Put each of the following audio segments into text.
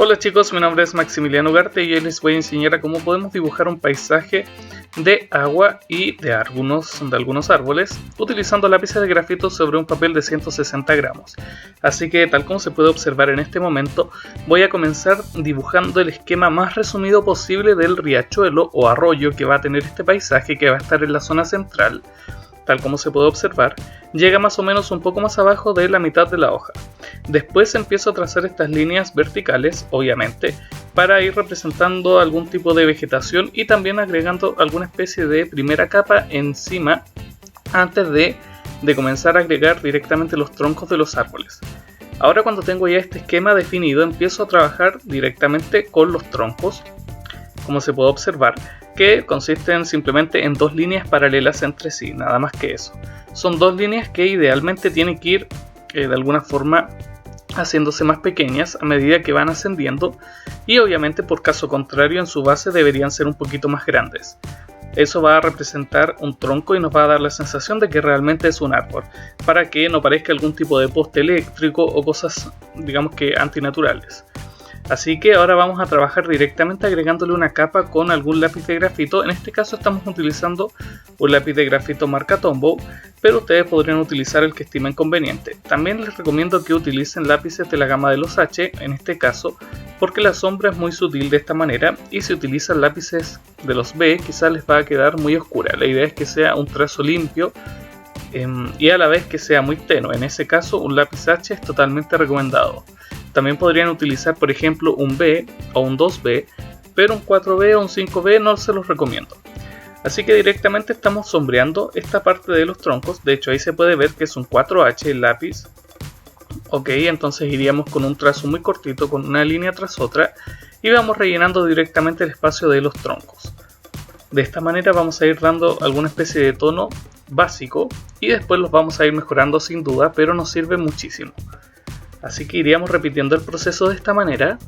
Hola chicos, mi nombre es Maximiliano Ugarte y hoy les voy a enseñar a cómo podemos dibujar un paisaje de agua y de algunos árboles utilizando lápices de grafito sobre un papel de 160 gramos. Así que tal como se puede observar en este momento, voy a comenzar dibujando el esquema más resumido posible del riachuelo o arroyo que va a tener este paisaje, que va a estar en la zona central. Tal como se puede observar, llega más o menos un poco más abajo de la mitad de la hoja. Después empiezo a trazar estas líneas verticales, obviamente, para ir representando algún tipo de vegetación y también agregando alguna especie de primera capa encima antes de comenzar a agregar directamente los troncos de los árboles. Ahora, cuando tengo ya este esquema definido, empiezo a trabajar directamente con los troncos, como se puede observar, que consisten simplemente en dos líneas paralelas entre sí, nada más que eso. Son dos líneas que idealmente tienen que ir de alguna forma haciéndose más pequeñas a medida que van ascendiendo, y obviamente por caso contrario en su base deberían ser un poquito más grandes. Eso va a representar un tronco y nos va a dar la sensación de que realmente es un árbol, para que no parezca algún tipo de poste eléctrico o cosas, digamos que antinaturales. Así que ahora vamos a trabajar directamente agregándole una capa con algún lápiz de grafito. En este caso estamos utilizando un lápiz de grafito marca Tombow, pero ustedes podrían utilizar el que estimen conveniente. También les recomiendo que utilicen lápices de la gama de los H, en este caso, porque la sombra es muy sutil de esta manera, y si utilizan lápices de los B quizás les va a quedar muy oscura. La idea es que sea un trazo limpio y a la vez que sea muy tenue. En ese caso un lápiz H es totalmente recomendado. También podrían utilizar, por ejemplo, un B o un 2B, pero un 4B o un 5B no se los recomiendo. Así que directamente estamos sombreando esta parte de los troncos. De hecho, ahí se puede ver que es un 4H el lápiz. Ok, entonces iríamos con un trazo muy cortito, con una línea tras otra, y vamos rellenando directamente el espacio de los troncos. De esta manera vamos a ir dando alguna especie de tono básico y después los vamos a ir mejorando sin duda, pero nos sirve muchísimo. Así que iríamos repitiendo el proceso de esta manera.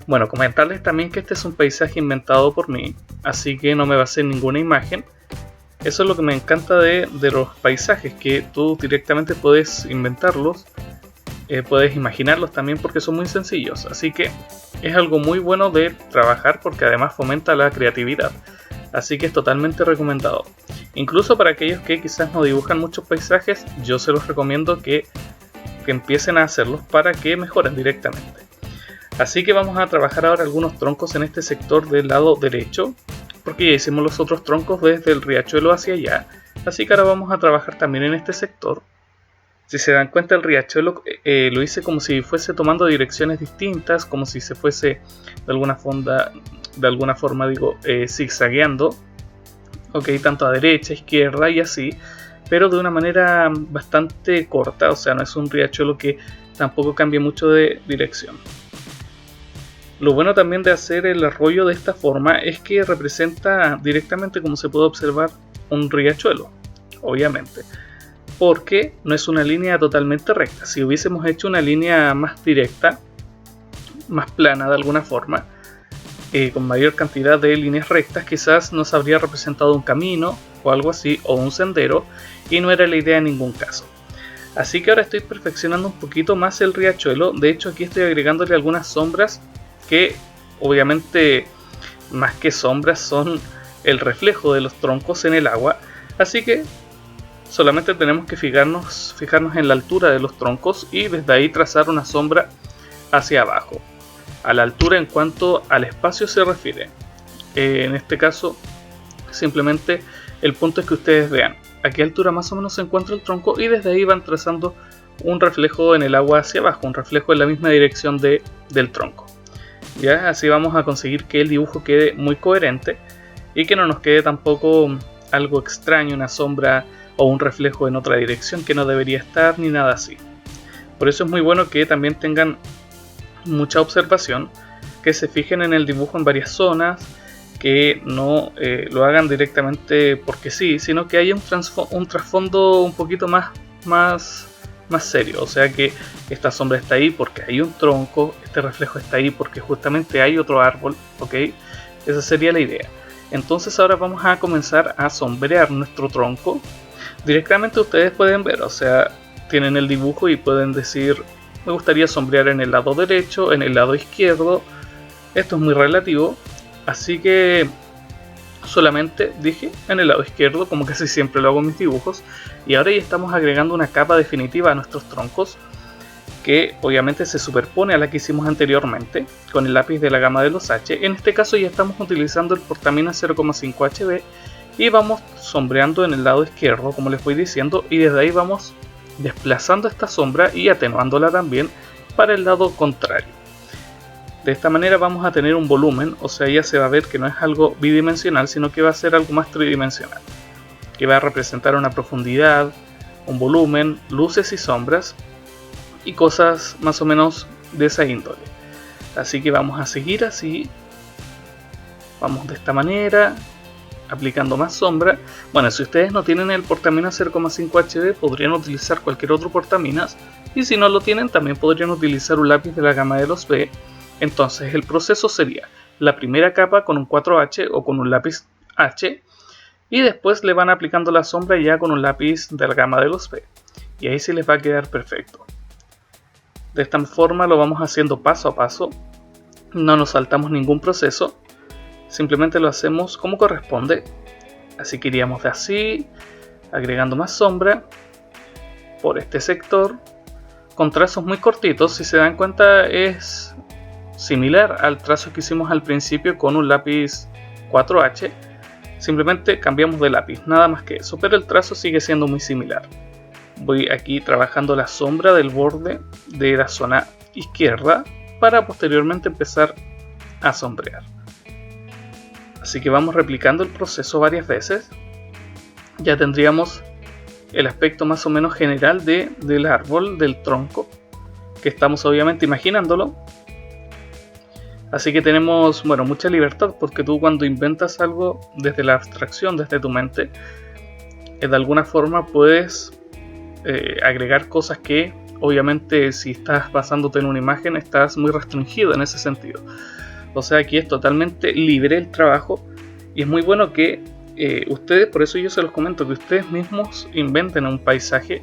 Bueno, comentarles también que este es un paisaje inventado por mí, así que no me basé en ninguna imagen. Eso es lo que me encanta de los paisajes, que tú directamente puedes inventarlos, puedes imaginarlos también porque son muy sencillos. Así que es algo muy bueno de trabajar porque además fomenta la creatividad. Así que es totalmente recomendado. Incluso para aquellos que quizás no dibujan muchos paisajes, yo se los recomiendo que empiecen a hacerlos para que mejoren directamente. Así que vamos a trabajar ahora algunos troncos en este sector del lado derecho, porque ya hicimos los otros troncos desde el riachuelo hacia allá. Así que ahora vamos a trabajar también en este sector. Si se dan cuenta, el riachuelo lo hice como si fuese tomando direcciones distintas, como si se fuese de alguna forma zigzagueando, ok, tanto a derecha, izquierda y así, pero de una manera bastante corta. O sea, no es un riachuelo que tampoco cambie mucho de dirección. Lo bueno también de hacer el arroyo de esta forma es que representa directamente, como se puede observar, un riachuelo, obviamente, porque no es una línea totalmente recta. Si hubiésemos hecho una línea más directa, más plana de alguna forma, con mayor cantidad de líneas rectas, quizás nos habría representado un camino o algo así, o un sendero, y no era la idea en ningún caso. Así que ahora estoy perfeccionando un poquito más el riachuelo. De hecho, aquí estoy agregándole algunas sombras que obviamente más que sombras son el reflejo de los troncos en el agua. Así que solamente tenemos que fijarnos en la altura de los troncos y desde ahí trazar una sombra hacia abajo, a la altura en cuanto al espacio se refiere. En este caso simplemente el punto es que ustedes vean a qué altura más o menos se encuentra el tronco, y desde ahí van trazando un reflejo en el agua hacia abajo, un reflejo en la misma dirección del tronco. Ya, así vamos a conseguir que el dibujo quede muy coherente y que no nos quede tampoco algo extraño, una sombra o un reflejo en otra dirección que no debería estar, ni nada así. Por eso es muy bueno que también tengan mucha observación, que se fijen en el dibujo en varias zonas, que no lo hagan directamente porque sí, sino que haya un trasfondo un poquito más serio. O sea, que esta sombra está ahí porque hay un tronco, este reflejo está ahí porque justamente hay otro árbol, ¿ok? Esa sería la idea. Entonces ahora vamos a comenzar a sombrear nuestro tronco. Directamente ustedes pueden ver, o sea, tienen el dibujo y pueden decir, me gustaría sombrear en el lado derecho, en el lado izquierdo. Esto es muy relativo, así que solamente dije en el lado izquierdo, como casi siempre lo hago en mis dibujos. Y ahora ya estamos agregando una capa definitiva a nuestros troncos, que obviamente se superpone a la que hicimos anteriormente con el lápiz de la gama de los H. En este caso ya estamos utilizando el portamina 0,5 HB y vamos sombreando en el lado izquierdo, como les voy diciendo, y desde ahí vamos desplazando esta sombra y atenuándola también para el lado contrario. De esta manera vamos a tener un volumen, o sea, ya se va a ver que no es algo bidimensional, sino que va a ser algo más tridimensional, que va a representar una profundidad, un volumen, luces y sombras y cosas más o menos de esa índole. Así que vamos a seguir así, vamos de esta manera, aplicando más sombra. Bueno, si ustedes no tienen el portamina 0,5 HB podrían utilizar cualquier otro portaminas, y si no lo tienen también podrían utilizar un lápiz de la gama de los B. Entonces el proceso sería la primera capa con un 4H o con un lápiz H, y después le van aplicando la sombra ya con un lápiz de la gama de los B, y ahí sí les va a quedar perfecto. De esta forma lo vamos haciendo paso a paso, no nos saltamos ningún proceso, simplemente lo hacemos como corresponde. Así que iríamos de así, agregando más sombra por este sector, con trazos muy cortitos. Si se dan cuenta es similar al trazo que hicimos al principio con un lápiz 4H, simplemente cambiamos de lápiz, nada más que eso, pero el trazo sigue siendo muy similar. Voy aquí trabajando la sombra del borde de la zona izquierda para posteriormente empezar a sombrear. Así que vamos replicando el proceso varias veces. Ya tendríamos el aspecto más o menos general del árbol, del tronco, que estamos obviamente imaginándolo. Así que tenemos, bueno, mucha libertad, porque tú cuando inventas algo desde la abstracción, desde tu mente, de alguna forma puedes agregar cosas que obviamente si estás basándote en una imagen estás muy restringido en ese sentido. O sea, aquí es totalmente libre el trabajo, y es muy bueno que ustedes, por eso yo se los comento, que ustedes mismos inventen un paisaje,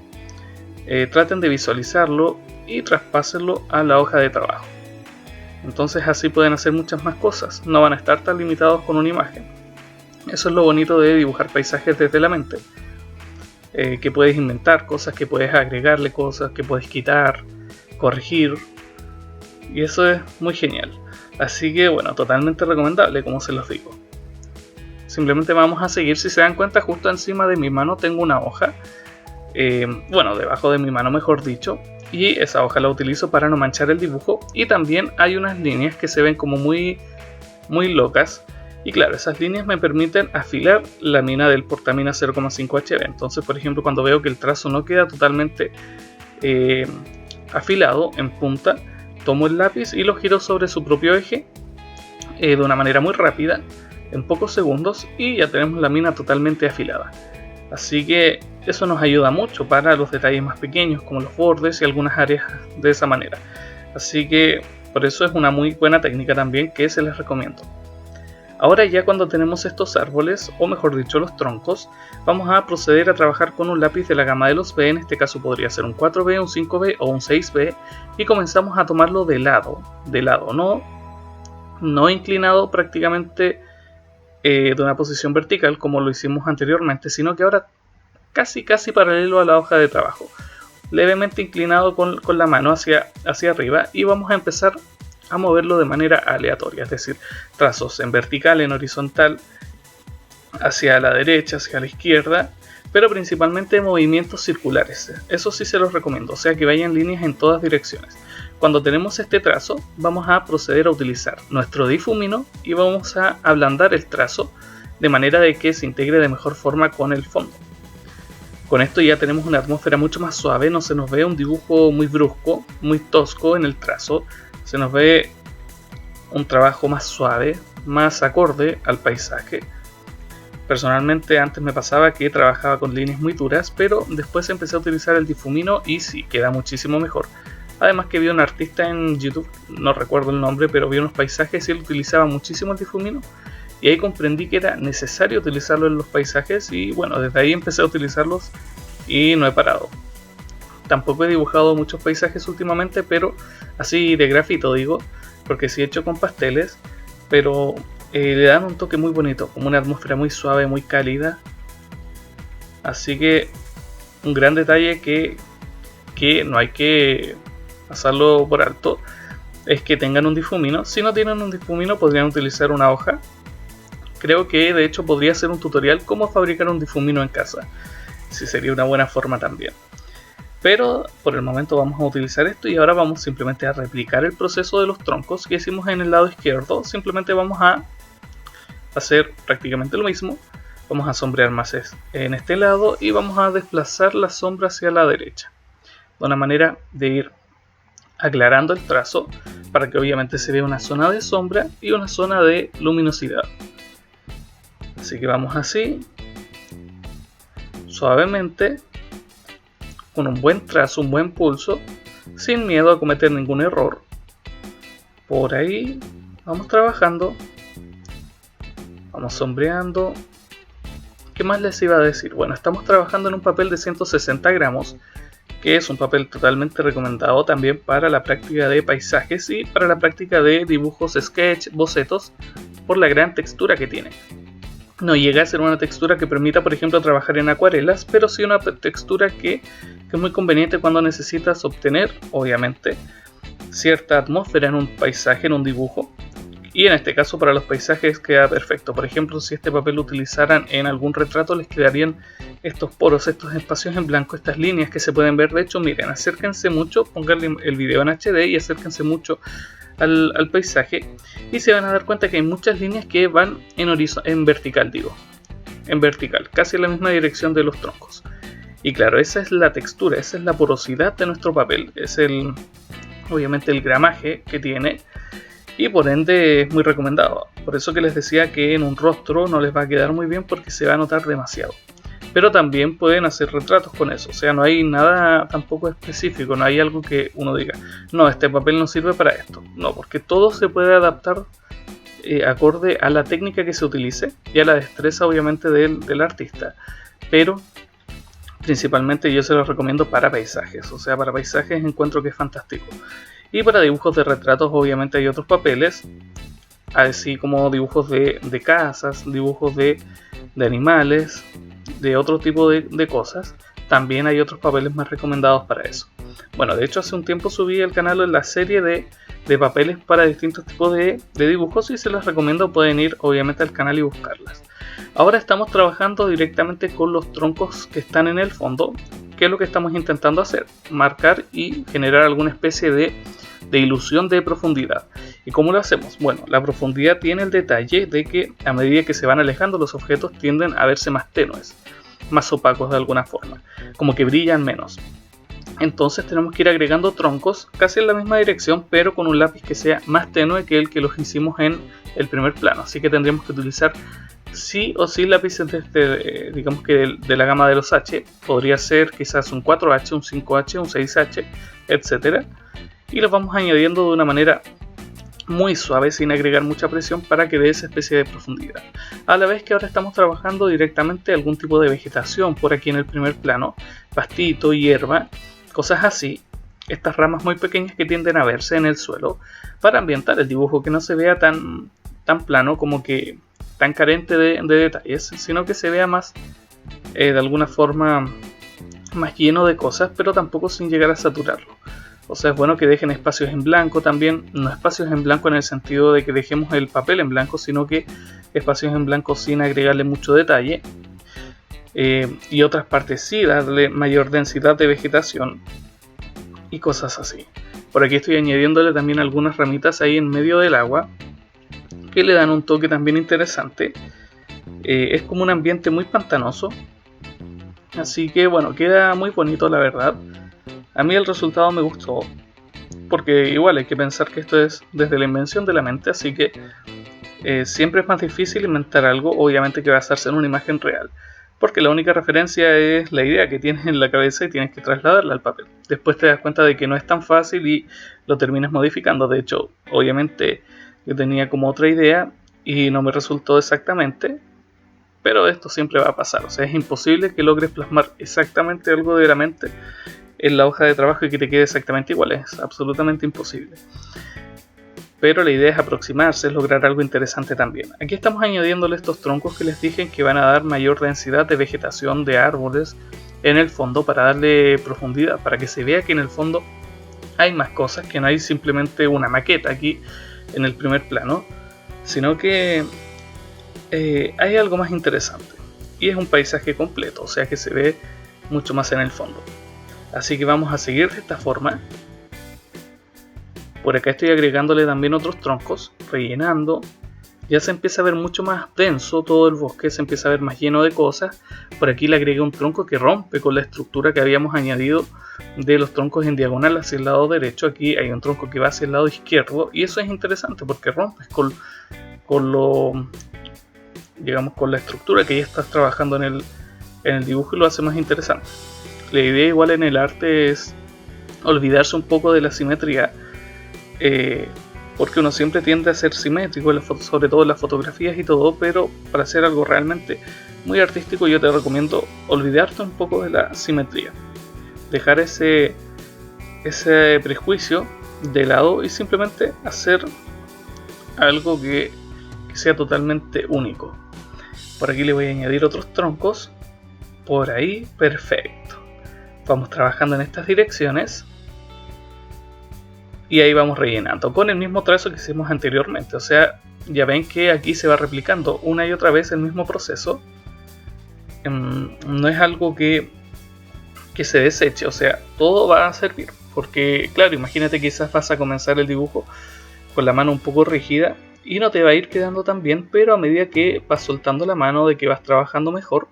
traten de visualizarlo y traspásenlo a la hoja de trabajo. Entonces así pueden hacer muchas más cosas, no van a estar tan limitados con una imagen. Eso es lo bonito de dibujar paisajes desde la mente, que puedes inventar cosas, que puedes agregarle cosas, que puedes quitar, corregir, y eso es muy genial. Así que bueno, totalmente recomendable, como se los digo. Simplemente vamos a seguir. Si se dan cuenta, justo encima de mi mano tengo una hoja, bueno, debajo de mi mano mejor dicho, y esa hoja la utilizo para no manchar el dibujo, y también hay unas líneas que se ven como muy locas, y claro, esas líneas me permiten afilar la mina del portamina 0,5 HB. Entonces, por ejemplo, cuando veo que el trazo no queda totalmente afilado en punta, tomo el lápiz y lo giro sobre su propio eje de una manera muy rápida, en pocos segundos, y ya tenemos la mina totalmente afilada. Así que eso nos ayuda mucho para los detalles más pequeños, como los bordes y algunas áreas de esa manera. Así que por eso es una muy buena técnica también que se les recomiendo. Ahora ya cuando tenemos estos árboles, o mejor dicho los troncos, vamos a proceder a trabajar con un lápiz de la gama de los B. En este caso podría ser un 4B, un 5B o un 6B, y comenzamos a tomarlo de lado, no inclinado prácticamente de una posición vertical como lo hicimos anteriormente, sino que ahora casi paralelo a la hoja de trabajo, levemente inclinado con la mano hacia arriba, y vamos a empezar a moverlo de manera aleatoria, es decir, trazos en vertical, en horizontal, hacia la derecha, hacia la izquierda, pero principalmente movimientos circulares. Eso sí se los recomiendo, o sea que vayan líneas en todas direcciones. Cuando tenemos este trazo, vamos a proceder a utilizar nuestro difumino y vamos a ablandar el trazo de manera de que se integre de mejor forma con el fondo. Con esto ya tenemos una atmósfera mucho más suave, no se nos ve un dibujo muy brusco, muy tosco en el trazo, se nos ve un trabajo más suave, más acorde al paisaje. Personalmente antes me pasaba que trabajaba con líneas muy duras, pero después empecé a utilizar el difumino y sí, queda muchísimo mejor. Además que vi un artista en YouTube, no recuerdo el nombre, pero vi unos paisajes y él utilizaba muchísimo el difumino. Y ahí comprendí que era necesario utilizarlo en los paisajes y bueno, desde ahí empecé a utilizarlos y no he parado. Tampoco he dibujado muchos paisajes últimamente, pero así de grafito digo, porque sí he hecho con pasteles, pero le dan un toque muy bonito, como una atmósfera muy suave, muy cálida. Así que un gran detalle que no hay que pasarlo por alto es que tengan un difumino. Si no tienen un difumino podrían utilizar una hoja. Creo que de hecho podría ser un tutorial cómo fabricar un difumino en casa. Sí, sería una buena forma también. Pero por el momento vamos a utilizar esto y ahora vamos simplemente a replicar el proceso de los troncos que hicimos en el lado izquierdo. Simplemente vamos a hacer prácticamente lo mismo. Vamos a sombrear más en este lado y vamos a desplazar la sombra hacia la derecha. De una manera de ir aclarando el trazo para que obviamente se vea una zona de sombra y una zona de luminosidad. Así que vamos así, suavemente, con un buen trazo, un buen pulso, sin miedo a cometer ningún error. Por ahí vamos trabajando, vamos sombreando. ¿Qué más les iba a decir? Bueno, estamos trabajando en un papel de 160 gramos, que es un papel totalmente recomendado también para la práctica de paisajes y para la práctica de dibujos, sketch, bocetos, por la gran textura que tiene. No llega a ser una textura que permita, por ejemplo, trabajar en acuarelas, pero sí una textura que es muy conveniente cuando necesitas obtener, obviamente, cierta atmósfera en un paisaje, en un dibujo. Y en este caso para los paisajes queda perfecto. Por ejemplo, si este papel lo utilizaran en algún retrato, les quedarían estos poros, estos espacios en blanco, estas líneas que se pueden ver. De hecho, miren, acérquense mucho, pónganle el video en HD y acérquense mucho al paisaje y se van a dar cuenta que hay muchas líneas que van en vertical, casi en la misma dirección de los troncos. Y claro, esa es la textura, esa es la porosidad de nuestro papel, es obviamente el gramaje que tiene y por ende es muy recomendado. Por eso que les decía que en un rostro no les va a quedar muy bien porque se va a notar demasiado. Pero también pueden hacer retratos con eso, o sea, no hay nada tampoco específico, no hay algo que uno diga, no, este papel no sirve para esto. No, porque todo se puede adaptar acorde a la técnica que se utilice y a la destreza obviamente del artista. Pero principalmente yo se los recomiendo para paisajes, o sea, para paisajes encuentro que es fantástico. Y para dibujos de retratos obviamente hay otros papeles, así como dibujos de casas, dibujos de animales, de otro tipo de cosas. También hay otros papeles más recomendados para eso. Bueno, de hecho hace un tiempo subí al canal la serie de papeles para distintos tipos de dibujos y se los recomiendo, pueden ir obviamente al canal y buscarlas. Ahora estamos trabajando directamente con los troncos que están en el fondo. ¿Qué es lo que estamos intentando hacer? Marcar y generar alguna especie de ilusión de profundidad. ¿Y cómo lo hacemos? Bueno, la profundidad tiene el detalle de que a medida que se van alejando los objetos tienden a verse más tenues, más opacos de alguna forma, como que brillan menos. Entonces tenemos que ir agregando troncos casi en la misma dirección, pero con un lápiz que sea más tenue que el que los hicimos en el primer plano. Así que tendríamos que utilizar sí o sí lápices digamos que de la gama de los H. Podría ser quizás un 4H, un 5H, un 6H, etc. Y los vamos añadiendo de una manera muy suave, sin agregar mucha presión, para que dé esa especie de profundidad. A la vez que ahora estamos trabajando directamente algún tipo de vegetación por aquí en el primer plano, pastito, hierba, cosas así, estas ramas muy pequeñas que tienden a verse en el suelo, para ambientar el dibujo, que no se vea tan plano, como que tan carente de detalles, sino que se vea más de alguna forma más lleno de cosas, pero tampoco sin llegar a saturarlo. O sea, es bueno que dejen espacios en blanco también, no espacios en blanco en el sentido de que dejemos el papel en blanco, sino que espacios en blanco sin agregarle mucho detalle. Y otras partes sí, darle mayor densidad de vegetación y cosas así. Por aquí estoy añadiéndole también algunas ramitas ahí en medio del agua que le dan un toque también interesante. Es como un ambiente muy pantanoso, así que bueno, queda muy bonito la verdad. A mí el resultado me gustó, porque igual hay que pensar que esto es desde la invención de la mente, así que siempre es más difícil inventar algo, obviamente, que basarse en una imagen real. porque la única referencia es la idea que tienes en la cabeza y tienes que trasladarla al papel. Después te das cuenta de que no es tan fácil y lo terminas modificando. De hecho, obviamente yo tenía como otra idea y no me resultó exactamente, pero esto siempre va a pasar. O sea, es imposible que logres plasmar exactamente algo de la mente en la hoja de trabajo y que te quede exactamente igual. Es absolutamente imposible. Pero la idea es aproximarse, es lograr algo interesante también. Aquí estamos añadiéndole estos troncos que les dije que van a dar mayor densidad de vegetación de árboles en el fondo para darle profundidad, para que se vea que en el fondo hay más cosas, que no hay simplemente una maqueta aquí en el primer plano, sino que hay algo más interesante y es un paisaje completo, o sea que se ve mucho más en el fondo. Así que vamos a seguir de esta forma. Por acá estoy agregándole también otros troncos, rellenando. Ya se empieza a ver mucho más denso todo el bosque, se empieza a ver más lleno de cosas. Por aquí le agregué un tronco que rompe con la estructura que habíamos añadido de los troncos en diagonal hacia el lado derecho. Aquí hay un tronco que va hacia el lado izquierdo y eso es interesante porque rompes con lo, digamos, con la estructura que ya estás trabajando en el dibujo y lo hace más interesante. La idea igual en el arte es olvidarse un poco de la simetría, porque uno siempre tiende a ser simétrico, sobre todo en las fotografías y todo, pero para hacer algo realmente muy artístico yo te recomiendo olvidarte un poco de la simetría, dejar ese prejuicio de lado y simplemente hacer algo que sea totalmente único. Por aquí le voy a añadir otros troncos, por ahí, perfecto. Vamos trabajando en estas direcciones y ahí vamos rellenando con el mismo trazo que hicimos anteriormente. O sea, ya ven que aquí se va replicando una y otra vez el mismo proceso. No es algo que se deseche, o sea, todo va a servir. Porque claro, imagínate quizás vas a comenzar el dibujo con la mano un poco rígida y no te va a ir quedando tan bien, pero a medida que vas soltando la mano, de que vas trabajando mejor,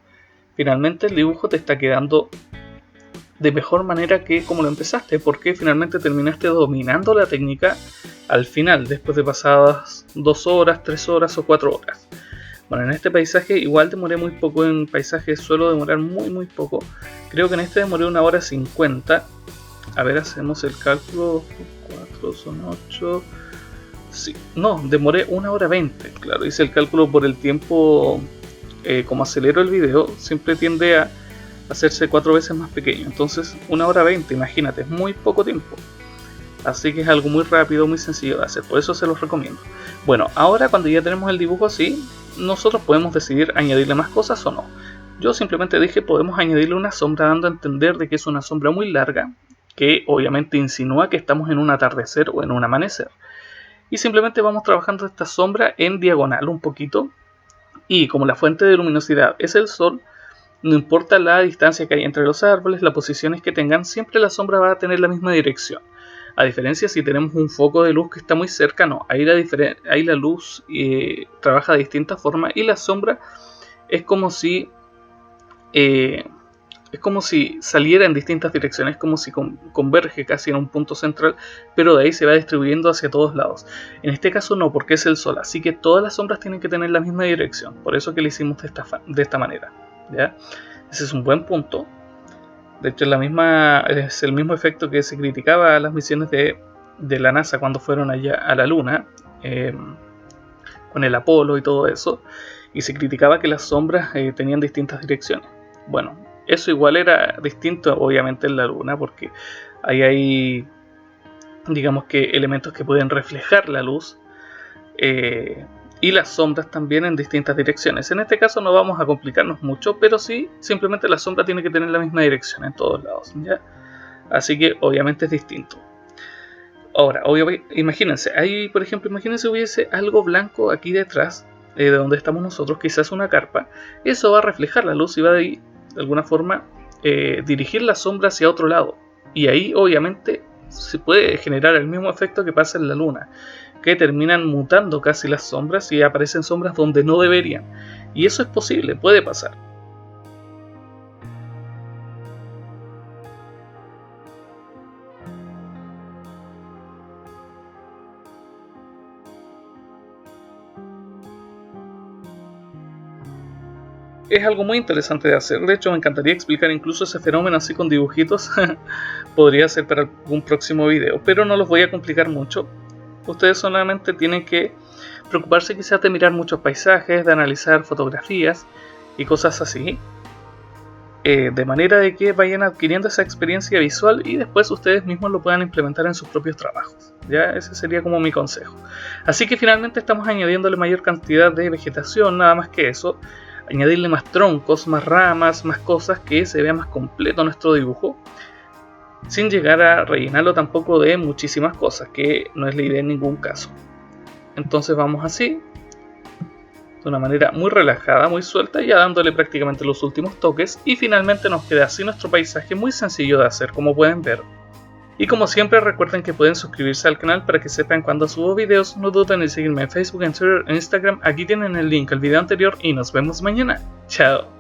finalmente el dibujo te está quedando de mejor manera que como lo empezaste, porque finalmente terminaste dominando la técnica al final, después de pasadas 2 horas, 3 horas o 4 horas. Bueno, en este paisaje igual demoré muy poco, en paisajes suelo demorar muy poco. Creo que en este demoré 1 hora 50. A ver, hacemos el cálculo. 4 son 8. Sí, no, demoré 1 hora 20. Claro, hice el cálculo por el tiempo. Como acelero el video, siempre tiende a hacerse 4 veces más pequeño. Entonces 1 hora 20, imagínate, es muy poco tiempo. Así que es algo muy rápido, muy sencillo de hacer, por eso se los recomiendo. Bueno, ahora cuando ya tenemos el dibujo así, nosotros podemos decidir añadirle más cosas o no. Yo simplemente dije podemos añadirle una sombra, dando a entender de que es una sombra muy larga, que obviamente insinúa que estamos en un atardecer o en un amanecer. Y simplemente vamos trabajando esta sombra en diagonal un poquito, y como la fuente de luminosidad es el sol, no importa la distancia que hay entre los árboles, las posiciones que tengan, siempre la sombra va a tener la misma dirección. A diferencia si tenemos un foco de luz que está muy cerca, no, ahí la luz trabaja de distintas formas y la sombra es como si saliera en distintas direcciones, como si converge casi en un punto central, pero de ahí se va distribuyendo hacia todos lados. En este caso no, porque es el sol, así que todas las sombras tienen que tener la misma dirección, por eso que lo hicimos de esta manera, ¿ya? Ese es un buen punto. De hecho, es el mismo efecto que se criticaba a las misiones de la NASA cuando fueron allá a la Luna, con el Apolo y todo eso, y se criticaba que las sombras tenían distintas direcciones. Bueno, eso igual era distinto obviamente en la Luna, porque ahí hay, digamos que, elementos que pueden reflejar la luz, y las sombras también en distintas direcciones. En este caso no vamos a complicarnos mucho, pero sí, simplemente la sombra tiene que tener la misma dirección en todos lados, ¿ya? Así que obviamente es distinto. Ahora, imagínense, ahí por ejemplo, imagínense hubiese algo blanco aquí detrás, de donde estamos nosotros, quizás una carpa. Eso va a reflejar la luz y va de alguna forma dirigir la sombra hacia otro lado. Y ahí obviamente se puede generar el mismo efecto que pasa en la luna, que terminan mutando casi las sombras y aparecen sombras donde no deberían. Y eso es posible, puede pasar. Es algo muy interesante de hacer. De hecho, me encantaría explicar incluso ese fenómeno así con dibujitos. Podría ser para algún próximo video, pero no los voy a complicar mucho. Ustedes solamente tienen que preocuparse quizás de mirar muchos paisajes, de analizar fotografías y cosas así, de manera de que vayan adquiriendo esa experiencia visual y después ustedes mismos lo puedan implementar en sus propios trabajos. Ya, ese sería como mi consejo. Así que finalmente estamos añadiéndole mayor cantidad de vegetación, nada más que eso. Añadirle más troncos, más ramas, más cosas, que se vea más completo nuestro dibujo, sin llegar a rellenarlo tampoco de muchísimas cosas, que no es la idea en ningún caso. Entonces vamos así, de una manera muy relajada, muy suelta, ya dándole prácticamente los últimos toques, y finalmente nos queda así nuestro paisaje, muy sencillo de hacer, como pueden ver. Y como siempre, recuerden que pueden suscribirse al canal para que sepan cuando subo videos. No duden en seguirme en Facebook, en Twitter, en Instagram. Aquí tienen el link al video anterior y nos vemos mañana. Chao.